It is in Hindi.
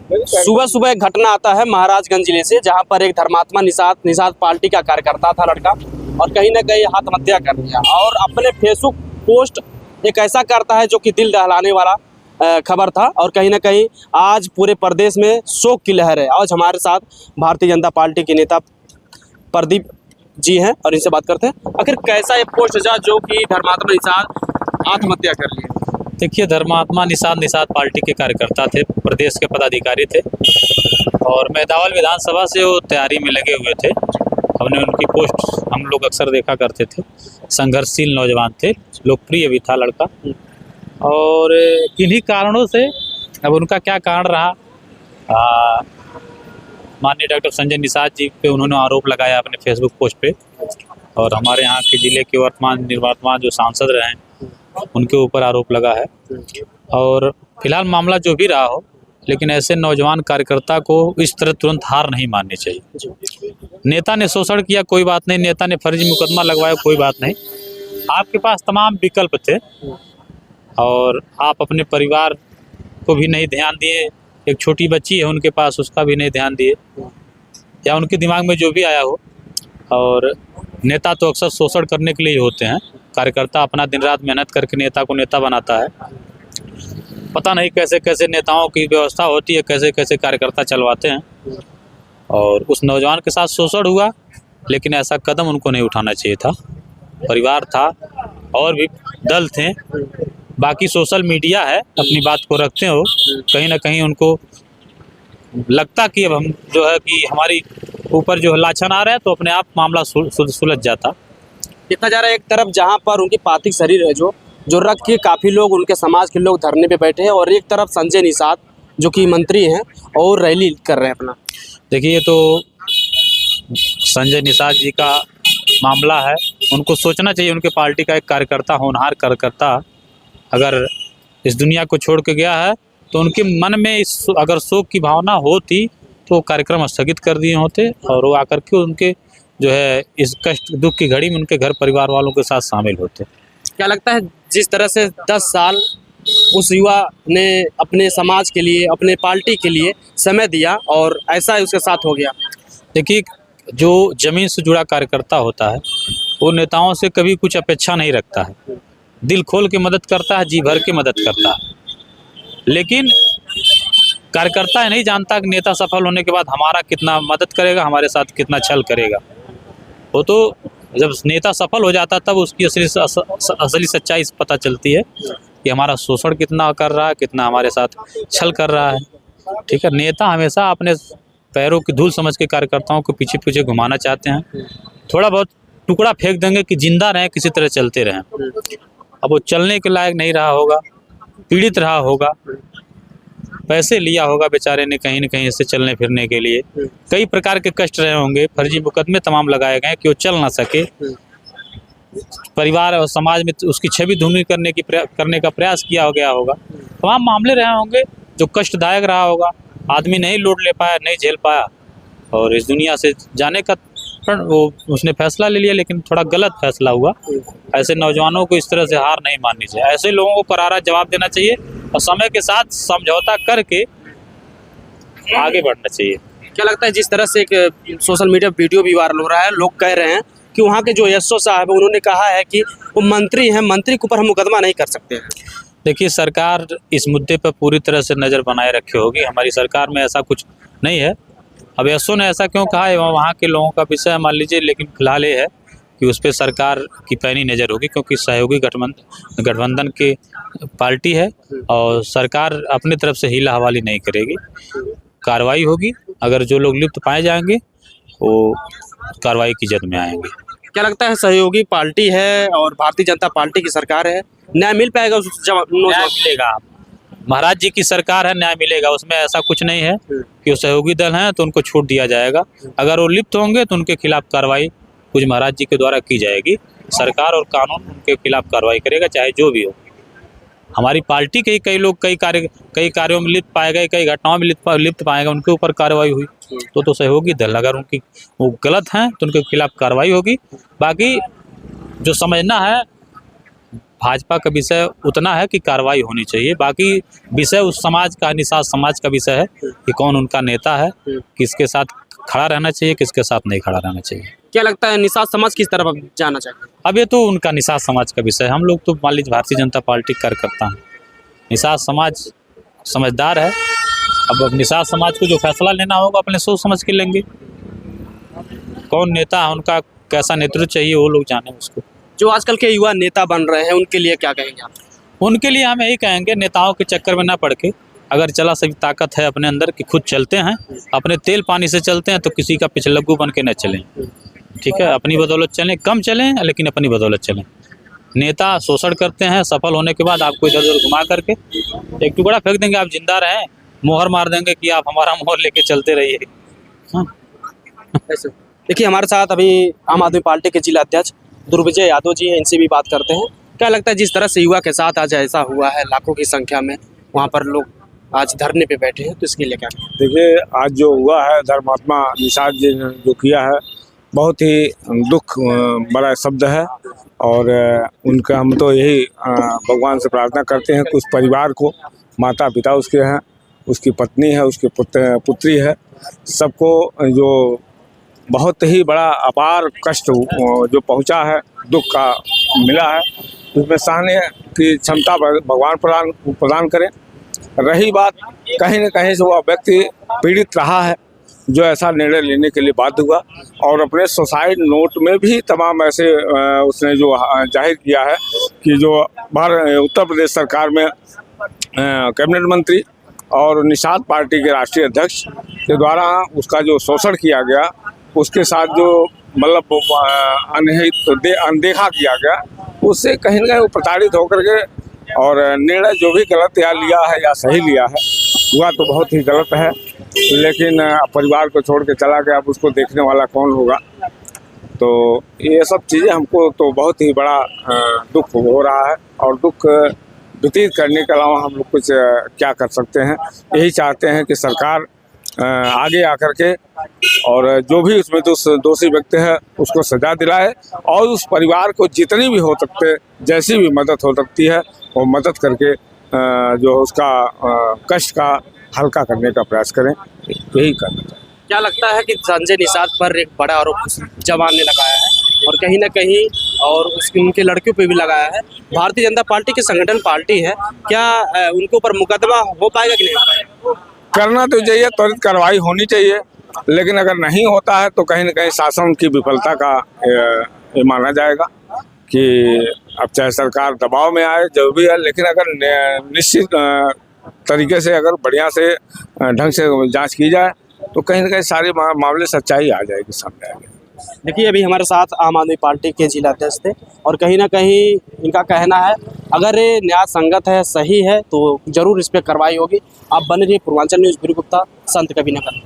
सुबह सुबह एक घटना आता है महाराजगंज जिले से, जहां पर एक धर्मात्मा निषाद पार्टी का कार्यकर्ता था लड़का, और कहीं ना कहीं आत्महत्या कर लिया। और अपने फेसबुक पोस्ट एक ऐसा करता है जो कि दिल दहलाने वाला खबर था, और कहीं ना कहीं आज पूरे प्रदेश में शोक की लहर है। आज हमारे साथ भारतीय जनता पार्टी के नेता प्रदीप जी हैं और इनसे बात करते हैं। आखिर कैसा ये पोस्ट था जो कि धर्मात्मा निषाद आत्महत्या कर लिए? देखिए, धर्मात्मा निषाद पार्टी के कार्यकर्ता थे, प्रदेश के पदाधिकारी थे, और मेदावल विधानसभा से वो तैयारी में लगे हुए थे। हमने उनकी पोस्ट हम लोग अक्सर देखा करते थे। संघर्षशील नौजवान थे, लोकप्रिय भी था लड़का, और किन्हीं कारणों से अब उनका क्या कारण रहा, माननीय डॉक्टर संजय निषाद जी पे उन्होंने आरोप लगाया अपने फेसबुक पोस्ट पे, और हमारे यहाँ के जिले के निवर्तमान जो सांसद रहे हैं उनके ऊपर आरोप लगा है। और फिलहाल मामला जो भी रहा हो, लेकिन ऐसे नौजवान कार्यकर्ता को इस तरह तुरंत हार नहीं माननी चाहिए। नेता ने शोषण किया, कोई बात नहीं, नेता ने फर्जी मुकदमा लगवाया, कोई बात नहीं। आपके पास तमाम विकल्प थे और आप अपने परिवार को भी नहीं ध्यान दिए। एक छोटी बच्ची है उनके पास, उसका भी नहीं ध्यान दिए, या उनके दिमाग में जो भी आया हो। और नेता तो अक्सर शोषण करने के लिए ही होते हैं। कार्यकर्ता अपना दिन रात मेहनत करके नेता को नेता बनाता है। पता नहीं कैसे कैसे नेताओं की व्यवस्था होती है, कैसे कैसे कार्यकर्ता चलवाते हैं। और उस नौजवान के साथ शोषण हुआ, लेकिन ऐसा कदम उनको नहीं उठाना चाहिए था। परिवार था और भी दल थे, बाकी सोशल मीडिया है, अपनी बात को रखते हो। कहीं ना कहीं उनको लगता कि अब हम जो है कि हमारी ऊपर जो लाछन आ रहा है, तो अपने आप मामला सुलझ जाता। देखा जा रहा है एक तरफ जहां पर उनकी पार्थिव शरीर है जो रख के काफ़ी लोग, उनके समाज के लोग धरने पे बैठे हैं, और एक तरफ संजय निषाद जो कि मंत्री हैं और रैली कर रहे हैं अपना। देखिए, तो संजय निषाद जी का मामला है, उनको सोचना चाहिए। उनके पार्टी का एक कार्यकर्ता, होनहार कार्यकर्ता अगर इस दुनिया को छोड़ के गया है, तो उनके मन में इस अगर शोक की भावना होती तो कार्यक्रम स्थगित कर दिए होते, और वो आकर के उनके जो है इस कष्ट दुख की घड़ी में उनके घर परिवार वालों के साथ शामिल होते। क्या लगता है जिस तरह से 10 साल उस युवा ने अपने समाज के लिए, अपने पार्टी के लिए समय दिया, और ऐसा उसके साथ हो गया? देखिए, जो ज़मीन से जुड़ा कार्यकर्ता होता है वो नेताओं से कभी कुछ अपेक्षा नहीं रखता है। दिल खोल के मदद करता है, जी भर के मदद करता है। लेकिन कार्यकर्ता ये नहीं जानता कि नेता सफल होने के बाद हमारा कितना मदद करेगा, हमारे साथ कितना छल करेगा। वो तो जब नेता सफल हो जाता तब उसकी असली सच्चाई पता चलती है कि हमारा शोषण कितना कर रहा है, कितना हमारे साथ छल कर रहा है। ठीक है, नेता हमेशा अपने पैरों की धूल समझ के कार्यकर्ताओं को पीछे पीछे घुमाना चाहते हैं। थोड़ा बहुत टुकड़ा फेंक देंगे कि जिंदा रहें, किसी तरह चलते रहें। अब वो चलने के लायक नहीं रहा होगा, पीड़ित रहा होगा, पैसे लिया होगा बेचारे ने कहीं न कहीं से चलने फिरने के लिए, कई प्रकार के कष्ट रहे होंगे, फर्जी मुकदमे तमाम लगाए गए कि वो चल ना सके। परिवार और समाज में उसकी छवि धूमिल करने का प्रयास किया गया होगा। तमाम मामले रहे होंगे जो कष्टदायक रहा होगा। आदमी नहीं लोड ले पाया, नहीं झेल पाया, और इस दुनिया से जाने का वो उसने फैसला ले लिया, लेकिन थोड़ा गलत फैसला हुआ। ऐसे नौजवानों को इस तरह से हार नहीं माननी चाहिए। ऐसे लोगों को करारा जवाब देना चाहिए और समय के साथ समझौता करके आगे बढ़ना चाहिए। क्या लगता है जिस तरह से एक सोशल मीडिया वीडियो भी वायरल हो रहा है, लोग कह रहे हैं कि वहाँ के जो एसओ साहब है उन्होंने कहा है कि वो मंत्री हैं, मंत्री के ऊपर हम मुकदमा नहीं कर सकते हैं। देखिए, सरकार इस मुद्दे पर पूरी तरह से नज़र बनाए रखे होगी। हमारी सरकार में ऐसा कुछ नहीं है। अब एसओ ने ऐसा क्यों कहा है, वहाँ के लोगों का विषय मान लीजिए, लेकिन फिलहाल ये है कि उस पर सरकार की पैनी नज़र होगी, क्योंकि सहयोगी गठबंधन की पार्टी है और सरकार अपनी तरफ से हीला हवाली नहीं करेगी। कार्रवाई होगी, अगर जो लोग लिप्त पाए जाएंगे वो कार्रवाई की जद में आएंगे। क्या लगता है सहयोगी पार्टी है और भारतीय जनता पार्टी की सरकार है, न्याय मिल पाएगा? न्याय मिलेगा, महाराज जी की सरकार है, न्याय मिलेगा। उसमें ऐसा कुछ नहीं है कि वो सहयोगी दल हैं तो उनको छूट दिया जाएगा। अगर वो लिप्त होंगे तो उनके खिलाफ कार्रवाई कुछ महाराज जी के द्वारा की जाएगी। सरकार और कानून उनके खिलाफ कार्रवाई करेगा, चाहे जो भी हो। हमारी पार्टी के कई लोग कई कार्यों में लिप्त पाए गए, कई घटनाओं में लिप्त पाए गए, उनके ऊपर कार्रवाई हुई तो सहयोगी दल। अगर उनकी वो गलत हैं तो उनके खिलाफ कार्रवाई होगी। बाकी जो समझना है भाजपा का विषय उतना है कि कार्रवाई होनी चाहिए, बाकी विषय उस समाज का, निषाद समाज का विषय है कि कौन उनका नेता है, किसके साथ खड़ा रहना चाहिए, किसके साथ नहीं खड़ा रहना चाहिए। क्या लगता है निषाद समाज किस तरफ जाना चाहिए? अब ये तो उनका निषाद समाज का विषय है। हम लोग तो मान लीजिए भारतीय जनता पार्टी कार्यकर्ता हैं, निषाद समाज समझदार है। अब निषाद समाज को जो फैसला लेना होगा अपने सोच समझ के लेंगे। कौन नेता है, उनका कैसा नेतृत्व चाहिए, वो लोग जाने उसको। जो आजकल के युवा नेता बन रहे हैं उनके लिए क्या कहेंगे आप? उनके लिए हम यही कहेंगे, नेताओं के चक्कर में ना पड़ के, अगर चला सही ताकत है अपने अंदर कि खुद चलते हैं, अपने तेल पानी से चलते हैं, तो किसी का पिछलग्गू बन के न चलें। ठीक है, अपनी बदौलत चलें, कम चलें लेकिन अपनी बदौलत चलें। नेता शोषण करते हैं, सफल होने के बाद आपको इधर उधर घुमा करके एक टुकड़ा फेंक देंगे, आप जिंदा रहें, मोहर मार देंगे कि आप हमारा मोहर लेके चलते रहिए। हाँ। ऐसे देखिए, हमारे साथ अभी आम आदमी पार्टी के जिला अध्यक्ष दुर्विजय यादव जी हैं, इनसे भी बात करते हैं। क्या लगता है जिस तरह से युवा के साथ आज ऐसा हुआ है, लाखों की संख्या में वहाँ पर लोग आज धरने पे बैठे हैं, तो इसके लिए क्या? देखिए, आज जो हुआ है, धर्मात्मा निषाद जी ने जो किया है, बहुत ही दुख बड़ा शब्द है। और उनका हम तो यही भगवान से प्रार्थना करते हैं कि उस परिवार को, माता पिता उसके हैं, उसकी पत्नी है, उसकी पुत्री है, सबको जो बहुत ही बड़ा अपार कष्ट जो पहुंचा है, दुख का मिला है, उसमें सहने की क्षमता भगवान प्रदान करें। रही बात, कहीं न कहीं से वह व्यक्ति पीड़ित रहा है जो ऐसा निर्णय लेने के लिए बाध्य हुआ, और अपने सुसाइड नोट में भी तमाम ऐसे उसने जो जाहिर किया है कि जो उत्तर प्रदेश सरकार में कैबिनेट मंत्री और निषाद पार्टी के राष्ट्रीय अध्यक्ष के द्वारा उसका जो शोषण किया गया, उसके साथ जो मतलब अनदेखा किया गया, उससे कहीं न कहीं वो प्रताड़ित होकर के, और निर्णय जो भी गलत या लिया है या सही लिया है, हुआ तो बहुत ही गलत है, लेकिन परिवार को छोड़ के चला गया, अब उसको देखने वाला कौन होगा। तो ये सब चीज़ें हमको तो बहुत ही बड़ा दुख हो रहा है, और दुख व्यतीत करने के अलावा हम लोग कुछ क्या कर सकते हैं। यही चाहते हैं कि सरकार आगे आकर के और जो भी उसमें दोषी व्यक्ति है उसको सजा दिलाए, और उस परिवार को जितनी भी हो सकते, जैसी भी मदद हो सकती है वो मदद करके जो उसका कष्ट का हल्का करने का प्रयास करें, यही करना चाहिए। क्या लगता है कि संजय निषाद पर एक बड़ा आरोप जवान ने लगाया है, और कहीं ना कहीं और उनके लड़कियों पे भी लगाया है? भारतीय जनता पार्टी की संगठन पार्टी है, क्या उनके ऊपर मुकदमा हो पाएगा कि नहीं हो पाएगा? करना तो चाहिए, त्वरित कार्रवाई होनी चाहिए, लेकिन अगर नहीं होता है तो कहीं न कहीं शासन की विफलता का ये माना जाएगा कि अब चाहे सरकार दबाव में आए, जो भी है, लेकिन अगर निश्चित तरीके से अगर बढ़िया से ढंग से जांच की जाए तो कहीं न कहीं सारे मामले सच्चाई आ जाएगी, सामने आएगी। देखिए, अभी हमारे साथ आम आदमी पार्टी के जिला अध्यक्ष थे, और कहीं ना कहीं इनका कहना है अगर ये न्याय संगत है, सही है, तो जरूर इस पर कार्रवाई होगी। आप बने रहिए पूर्वांचल न्यूज़, गुप्ता, संत कबीरनगर।